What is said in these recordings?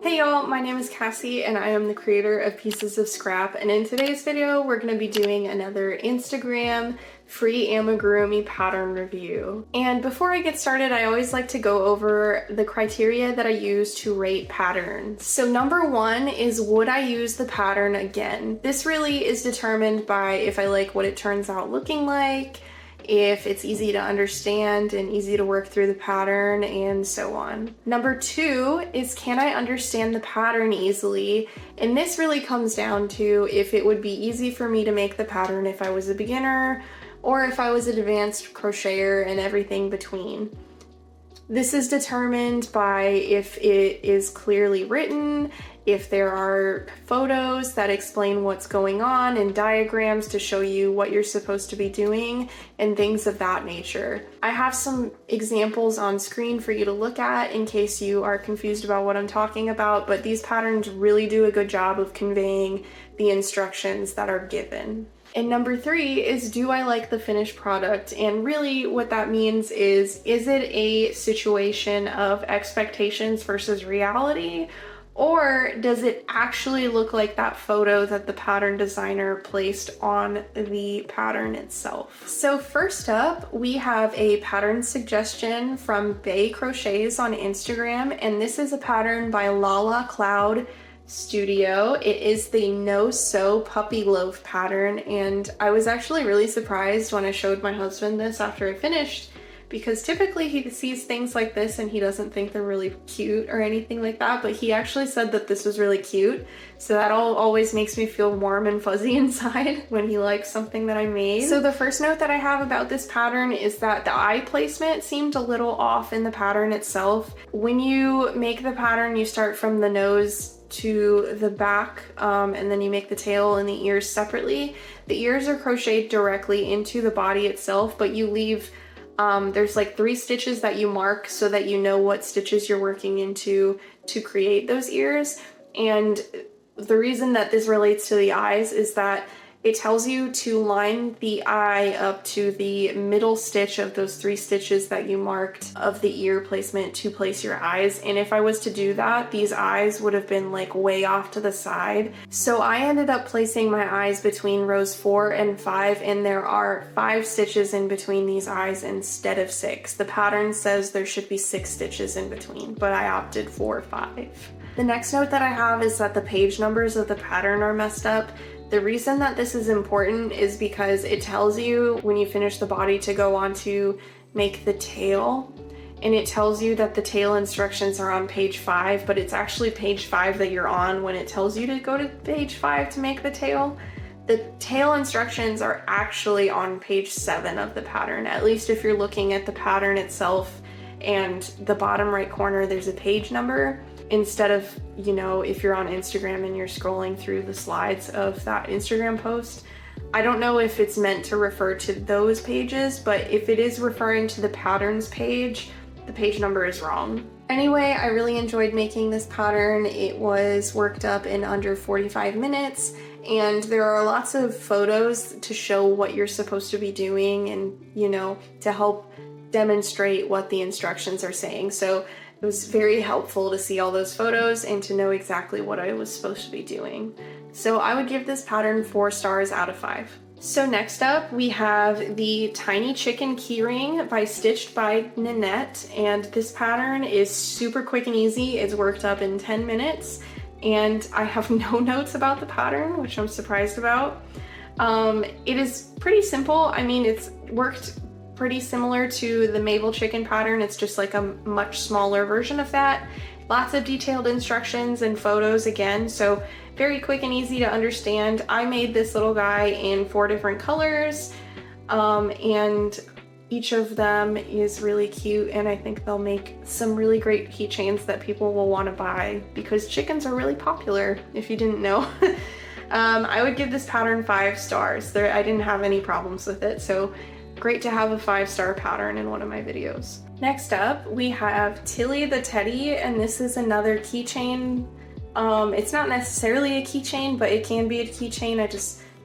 Hey y'all, my name is Cassie and I am the creator of Pieces of Scrap, and in today's video we're going to be doing another Instagram free amigurumi pattern review. And before I get started, I always like to go over the criteria that I use to rate patterns. So number one is, would I use the pattern again? This really is determined by if I like what it turns out looking like, if it's easy to understand and easy to work through the pattern, and so on. Number two is, can I understand the pattern easily? And this really comes down to if it would be easy for me to make the pattern if I was a beginner or if I was an advanced crocheter and everything between. This is determined by if it is clearly written, if there are photos that explain what's going on and diagrams to show you what you're supposed to be doing and things of that nature. I have some examples on screen for you to look at in case you are confused about what I'm talking about, but these patterns really do a good job of conveying the instructions that are given. And number three is, do I like the finished product? And really what that means is it a situation of expectations versus reality? Or does it actually look like that photo that the pattern designer placed on the pattern itself? So first up, we have a pattern suggestion from Bay Crochets on Instagram, and this is a pattern by LaLaCloudStudio. It is the No Sew Puppyloaf pattern, and I was actually really surprised when I showed my husband this after I finished, because typically he sees things like this and he doesn't think they're really cute or anything like that, but he actually said that this was really cute. So that always makes me feel warm and fuzzy inside when he likes something that I made. So the first note that I have about this pattern is that the eye placement seemed a little off in the pattern itself. When you make the pattern, you start from the nose to the back, and then you make the tail and the ears separately. The ears are crocheted directly into the body itself, but you leave there's like 3 stitches that you mark so that you know what stitches you're working into to create those ears. And the reason that this relates to the eyes is that it tells you to line the eye up to the middle stitch of those 3 stitches that you marked of the ear placement to place your eyes. And if I was to do that, these eyes would have been like way off to the side. So I ended up placing my eyes between rows 4 and 5, and there are 5 stitches in between these eyes instead of 6. The pattern says there should be 6 stitches in between, but I opted for 5. The next note that I have is that the page numbers of the pattern are messed up. The reason that this is important is because it tells you when you finish the body to go on to make the tail, and it tells you that the tail instructions are on page 5, but it's actually page 5 that you're on when it tells you to go to page 5 to make the tail. The tail instructions are actually on page 7 of the pattern, at least if you're looking at the pattern itself, and the bottom right corner there's a page number. Instead of, you know, if you're on Instagram and you're scrolling through the slides of that Instagram post. I don't know if it's meant to refer to those pages, but if it is referring to the patterns page, the page number is wrong. Anyway, I really enjoyed making this pattern. It was worked up in under 45 minutes, and there are lots of photos to show what you're supposed to be doing and, you know, to help demonstrate what the instructions are saying. So it was very helpful to see all those photos and to know exactly what I was supposed to be doing. So I would give this pattern 4 stars out of 5. So next up we have the Tiny Chicken Keyring by StitchedByNinette, and this pattern is super quick and easy. It's worked up in 10 minutes, and I have no notes about the pattern, which I'm surprised about. It is pretty simple. I mean, it's worked pretty similar to the Mabel chicken pattern. It's just like a much smaller version of that. Lots of detailed instructions and photos again, so very quick and easy to understand. I made this little guy in 4 different colors, and each of them is really cute, and I think they'll make some really great keychains that people will want to buy because chickens are really popular, if you didn't know. I would give this pattern 5 stars. I didn't have any problems with it, so great to have a 5-star pattern in one of my videos. Next up, we have Tilly the Teddy, and this is another keychain. It's not necessarily a keychain, but it can be a keychain.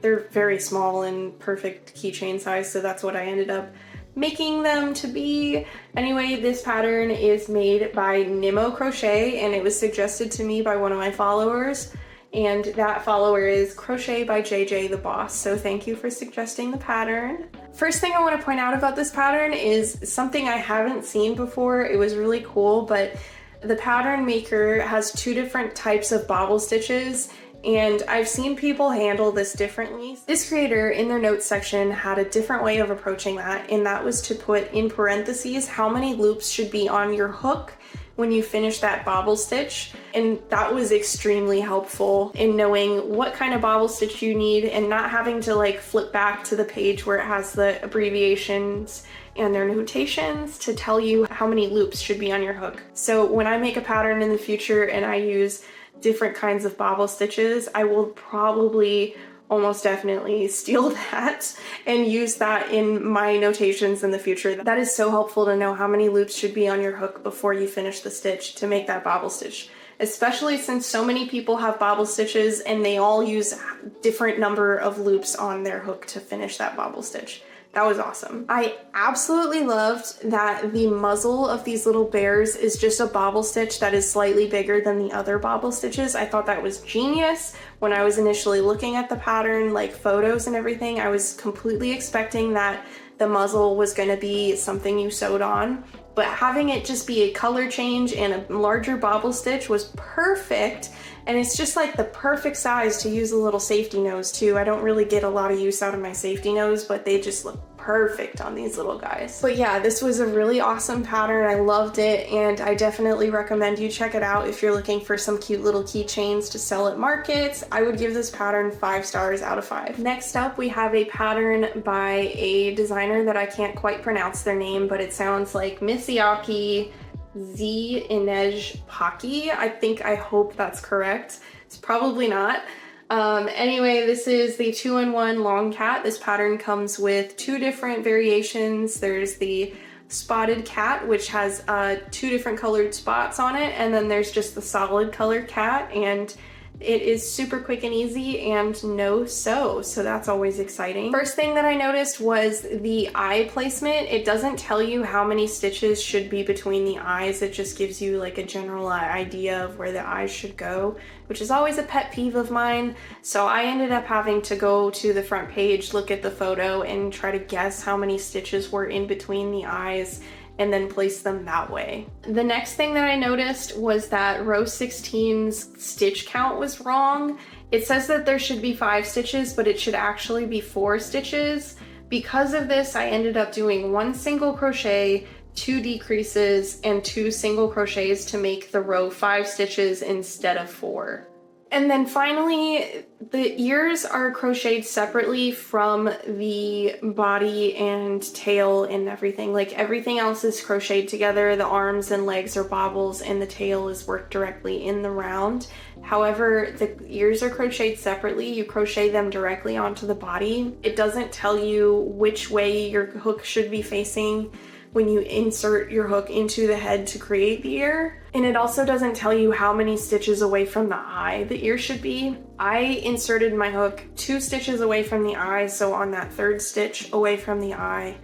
They're very small and perfect keychain size, so that's what I ended up making them to be. Anyway, this pattern is made by NimmoCrochet, and it was suggested to me by one of my followers, and that follower is Crochet by JJ the Boss. So thank you for suggesting the pattern. First thing I want to point out about this pattern is something I haven't seen before. It was really cool, but the pattern maker has two different types of bobble stitches, and I've seen people handle this differently. This creator in their notes section had a different way of approaching that, and that was to put in parentheses how many loops should be on your hook when you finish that bobble stitch. And that was extremely helpful in knowing what kind of bobble stitch you need and not having to like flip back to the page where it has the abbreviations and their notations to tell you how many loops should be on your hook. So when I make a pattern in the future and I use different kinds of bobble stitches, I will probably almost definitely steal that and use that in my notations in the future. That is so helpful to know how many loops should be on your hook before you finish the stitch to make that bobble stitch, especially since so many people have bobble stitches and they all use different number of loops on their hook to finish that bobble stitch. That was awesome. I absolutely loved that the muzzle of these little bears is just a bobble stitch that is slightly bigger than the other bobble stitches. I thought that was genius. When I was initially looking at the pattern, like photos and everything, I was completely expecting that the muzzle was going to be something you sewed on, but having it just be a color change and a larger bobble stitch was perfect. And it's just like the perfect size to use a little safety nose too. I don't really get a lot of use out of my safety nose, but they just look perfect on these little guys. But yeah, this was a really awesome pattern. I loved it, and I definitely recommend you check it out if you're looking for some cute little keychains to sell at markets. I would give this pattern 5 stars out of 5. Next up, we have a pattern by a designer that I can't quite pronounce their name, but it sounds like Misiaki.Z.Innej.Paki. I hope that's correct. It's probably not. Anyway, this is the 2-in-1 long cat. This pattern comes with 2 different variations. There's the spotted cat, which has 2 different colored spots on it, and then there's just the solid colored cat, and it is super quick and easy and no sew, so that's always exciting. First thing that I noticed was the eye placement. It doesn't tell you how many stitches should be between the eyes. It just gives you like a general idea of where the eyes should go, which is always a pet peeve of mine. So I ended up having to go to the front page, look at the photo, and try to guess how many stitches were in between the eyes and then place them that way. The next thing that I noticed was that row 16's stitch count was wrong. It says that there should be 5 stitches, but it should actually be 4 stitches. Because of this, I ended up doing 1 single crochet, 2 decreases, and 2 single crochets to make the row 5 stitches instead of 4. And then finally, the ears are crocheted separately from the body and tail and everything. Like everything else is crocheted together. The arms and legs are bobbles and the tail is worked directly in the round. However, the ears are crocheted separately. You crochet them directly onto the body. It doesn't tell you which way your hook should be facing when you insert your hook into the head to create the ear. And it also doesn't tell you how many stitches away from the eye the ear should be. I inserted my hook 2 stitches away from the eye, so on that 3rd stitch away from the eye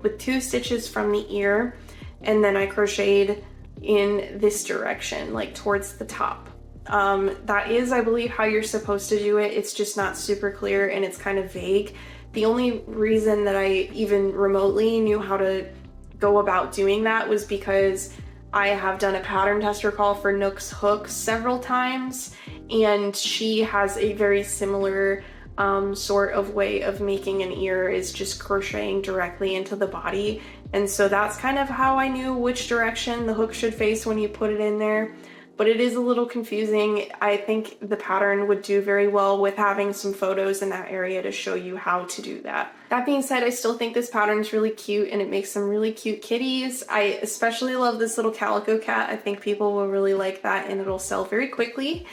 with 2 stitches from the ear, and then I crocheted in this direction, like towards the top. That is, I believe, how you're supposed to do it. It's just not super clear and it's kind of vague. The only reason that I even remotely knew how to go about doing that was because I have done a pattern tester call for Nook's hooks several times, and she has a very similar sort of way of making an ear, is just crocheting directly into the body. And so that's kind of how I knew which direction the hook should face when you put it in there. But it is a little confusing. I think the pattern would do very well with having some photos in that area to show you how to do that. That being said, I still think this pattern is really cute and it makes some really cute kitties. I especially love this little calico cat. I think people will really like that and it'll sell very quickly.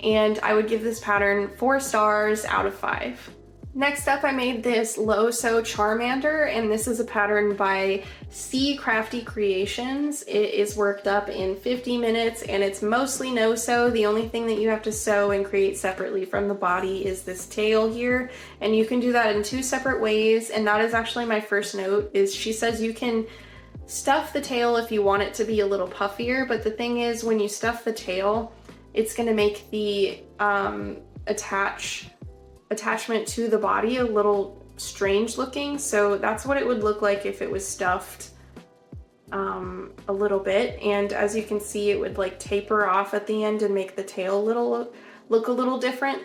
And I would give this pattern 4 stars out of 5. Next up, I made this low sew Charmander, and this is a pattern by C.CraftyCreationsss. It is worked up in 50 minutes, and it's mostly no sew. The only thing that you have to sew and create separately from the body is this tail here, and you can do that in 2 separate ways, and that is actually my first note, is she says you can stuff the tail if you want it to be a little puffier, but the thing is, when you stuff the tail, it's going to make the attachment to the body a little strange looking, so that's what it would look like if it was stuffed a little bit. And as you can see, it would like taper off at the end and make the tail look a little different.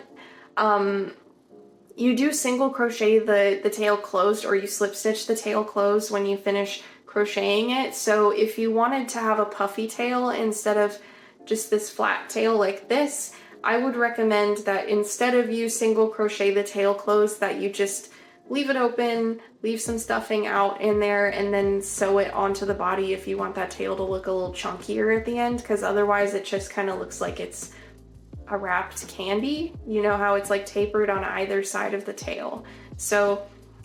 You do single crochet the tail closed, or you slip stitch the tail closed when you finish crocheting it. So if you wanted to have a puffy tail instead of just this flat tail like this, I would recommend that instead of you single crochet the tail closed, that you just leave it open, leave some stuffing out in there, and then sew it onto the body if you want that tail to look a little chunkier at the end, because otherwise it just kind of looks like it's a wrapped candy. You know how it's like tapered on either side of the tail. So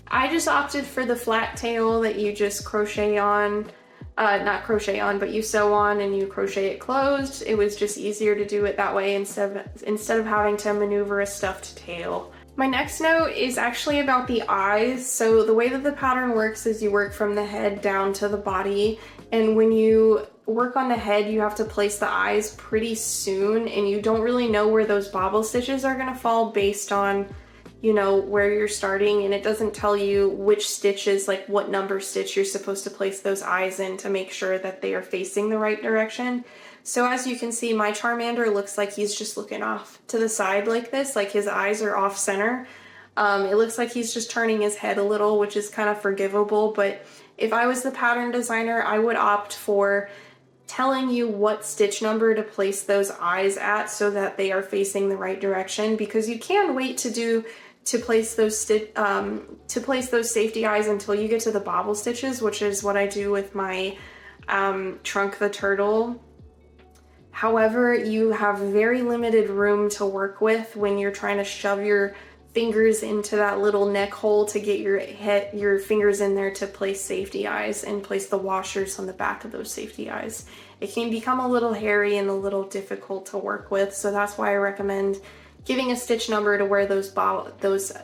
I just opted for the flat tail that you just crochet on. Not crochet on, but you sew on and you crochet it closed. It was just easier to do it that way instead of having to maneuver a stuffed tail. My next note is actually about the eyes. So the way that the pattern works is you work from the head down to the body, and when you work on the head, you have to place the eyes pretty soon, and you don't really know where those bobble stitches are gonna fall based on, you know, where you're starting, and it doesn't tell you which stitches, like what number stitch you're supposed to place those eyes in to make sure that they are facing the right direction. So as you can see, my Charmander looks like he's just looking off to the side like this, like his eyes are off center. It looks like he's just turning his head a little, which is kind of forgivable, but if I was the pattern designer, I would opt for telling you what stitch number to place those eyes at so that they are facing the right direction, because you can wait to place those safety eyes until you get to the bobble stitches, which is what I do with my Trunk the Turtle. However, you have very limited room to work with when you're trying to shove your fingers into that little neck hole to get your fingers in there to place safety eyes and place the washers on the back of those safety eyes. It can become a little hairy and a little difficult to work with, so that's why I recommend giving a stitch number to where those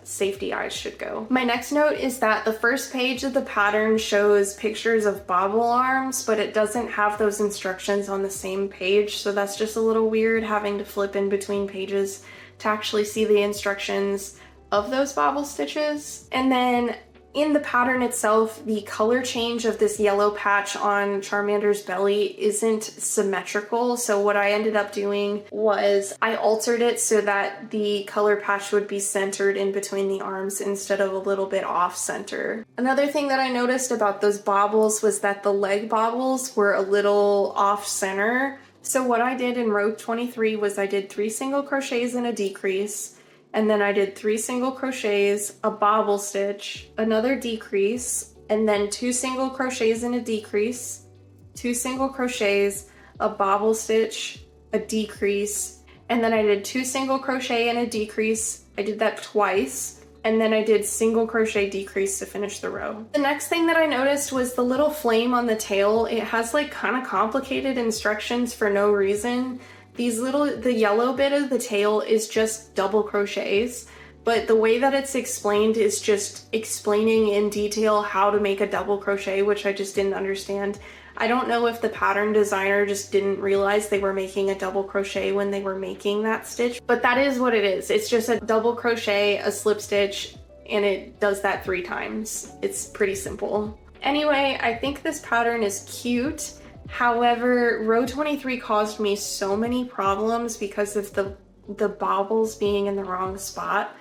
safety eyes should go. My next note is that the first page of the pattern shows pictures of bobble arms, but it doesn't have those instructions on the same page, so that's just a little weird, having to flip in between pages to actually see the instructions of those bobble stitches. And then in the pattern itself, the color change of this yellow patch on Charmander's belly isn't symmetrical, so what I ended up doing was I altered it so that the color patch would be centered in between the arms instead of a little bit off center. Another thing that I noticed about those bobbles was that the leg bobbles were a little off center. So what I did in row 23 was I did 3 single crochets and a decrease, and then I did 3 single crochets, a bobble stitch, another decrease, and then 2 single crochets and a decrease, 2 single crochets, a bobble stitch, a decrease, and then I did 2 single crochet and a decrease. I did that twice, and then I did single crochet decrease to finish the row. The next thing that I noticed was the little flame on the tail. It has like kind of complicated instructions for no reason. The yellow bit of the tail is just double crochets, but the way that it's explained is just explaining in detail how to make a double crochet, which I just didn't understand. I don't know if the pattern designer just didn't realize they were making a double crochet when they were making that stitch, but that is what it is. It's just a double crochet, a slip stitch, and it does that 3 times. It's pretty simple. Anyway, I think this pattern is cute. However, row 23 caused me so many problems because of the bobbles being in the wrong spot.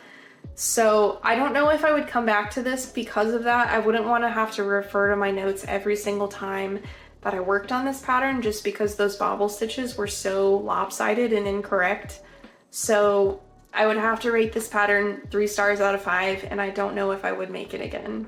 So I don't know if I would come back to this because of that. I wouldn't want to have to refer to my notes every single time that I worked on this pattern, just because those bobble stitches were so lopsided and incorrect. So I would have to rate this pattern 3 stars out of 5, and I don't know if I would make it again.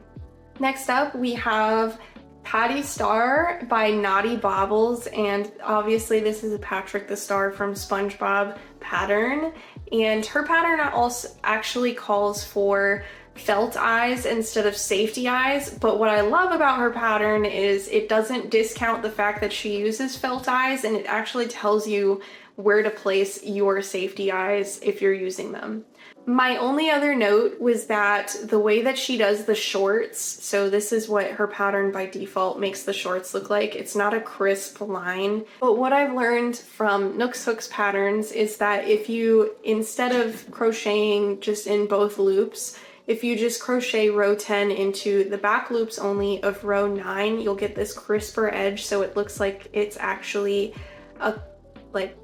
Next up, we have Patty Star by KnottieBaubles, and obviously this is a Patrick the Star from SpongeBob pattern, and her pattern also actually calls for felt eyes instead of safety eyes, but what I love about her pattern is it doesn't discount the fact that she uses felt eyes, and it actually tells you where to place your safety eyes if you're using them. My only other note was that the way that she does the shorts, so this is what her pattern by default makes the shorts look like. It's not a crisp line, but what I've learned from Nooks Hooks patterns is that if you, instead of crocheting just in both loops, if you just crochet row 10 into the back loops only of row 9, you'll get this crisper edge, so it looks like it's actually a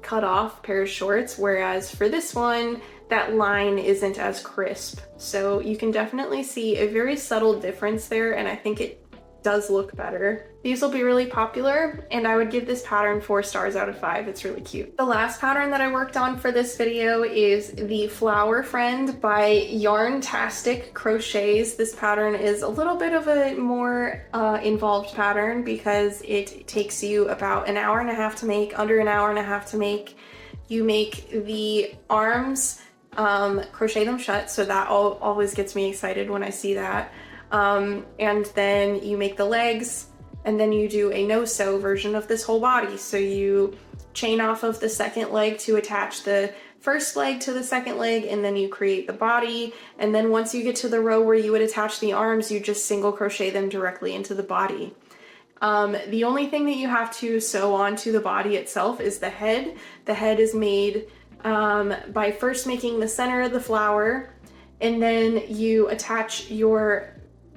cut off pair of shorts, whereas for this one, that line isn't as crisp. So you can definitely see a very subtle difference there, and I think it does look better. These will be really popular, and I would give this pattern 4 stars out of 5. It's really cute. The last pattern that I worked on for this video is the Flower Friend by Yarntastic Crochets. This pattern is a little bit of a more involved pattern because it takes you about an hour and a half to make, under an hour and a half to make. You make the arms, crochet them shut, so that always gets me excited when I see that. And then you make the legs, and then you do a no-sew version of this whole body. So you chain off of the second leg to attach the first leg to the second leg, and then you create the body. And then once you get to the row where you would attach the arms, you just single crochet them directly into the body. The only thing that you have to sew onto the body itself is the head. The head is made by first making the center of the flower, and then you attach your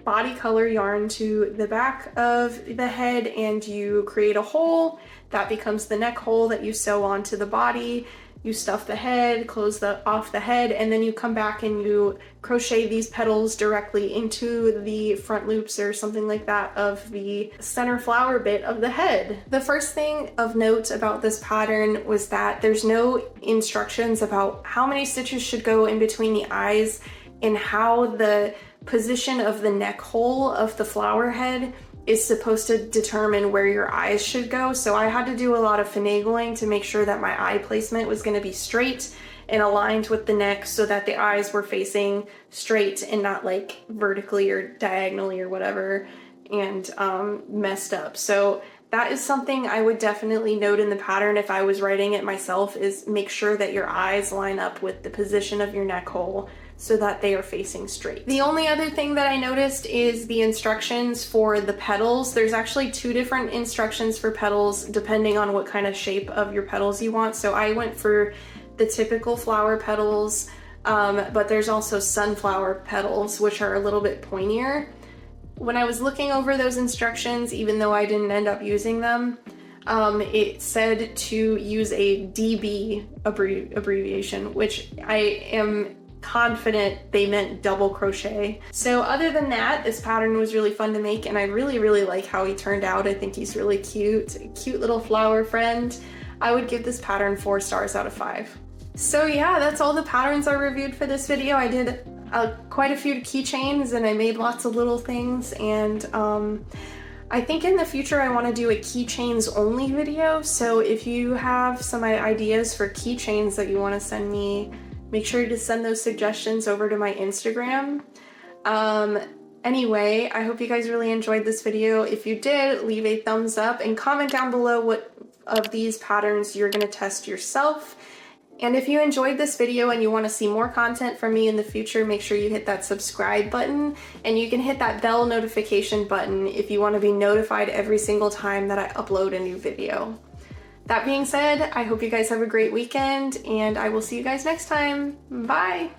body color yarn to the back of the head, and you create a hole that becomes the neck hole that you sew onto the body. You stuff the head, close off the head, and then you come back and you crochet these petals directly into the front loops or something like that of the center flower bit of the head. The first thing of note about this pattern was that there's no instructions about how many stitches should go in between the eyes and how the position of the neck hole of the flower head is supposed to determine where your eyes should go. So I had to do a lot of finagling to make sure that my eye placement was going to be straight and aligned with the neck so that the eyes were facing straight and not like vertically or diagonally or whatever and messed up. So that is something I would definitely note in the pattern if I was writing it myself, is make sure that your eyes line up with the position of your neck hole so that they are facing straight. The only other thing that I noticed is the instructions for the petals. There's actually 2 different instructions for petals depending on what kind of shape of your petals you want. So I went for the typical flower petals, but there's also sunflower petals, which are a little bit pointier. When I was looking over those instructions, even though I didn't end up using them, it said to use a DB abbreviation, which I am confident they meant double crochet. So other than that, this pattern was really fun to make, and I really like how he turned out. I think he's really cute. A cute little flower friend. I would give this pattern 4 stars out of 5. So yeah, that's all the patterns I reviewed for this video. I did quite a few keychains, and I made lots of little things, and I think in the future I want to do a keychains only video. So if you have some ideas for keychains that you want to send me, make sure to send those suggestions over to my Instagram. Anyway, I hope you guys really enjoyed this video. If you did, leave a thumbs up and comment down below what of these patterns you're going to test yourself. And if you enjoyed this video and you want to see more content from me in the future, make sure you hit that subscribe button, and you can hit that bell notification button if you want to be notified every single time that I upload a new video. That being said, I hope you guys have a great weekend, and I will see you guys next time. Bye!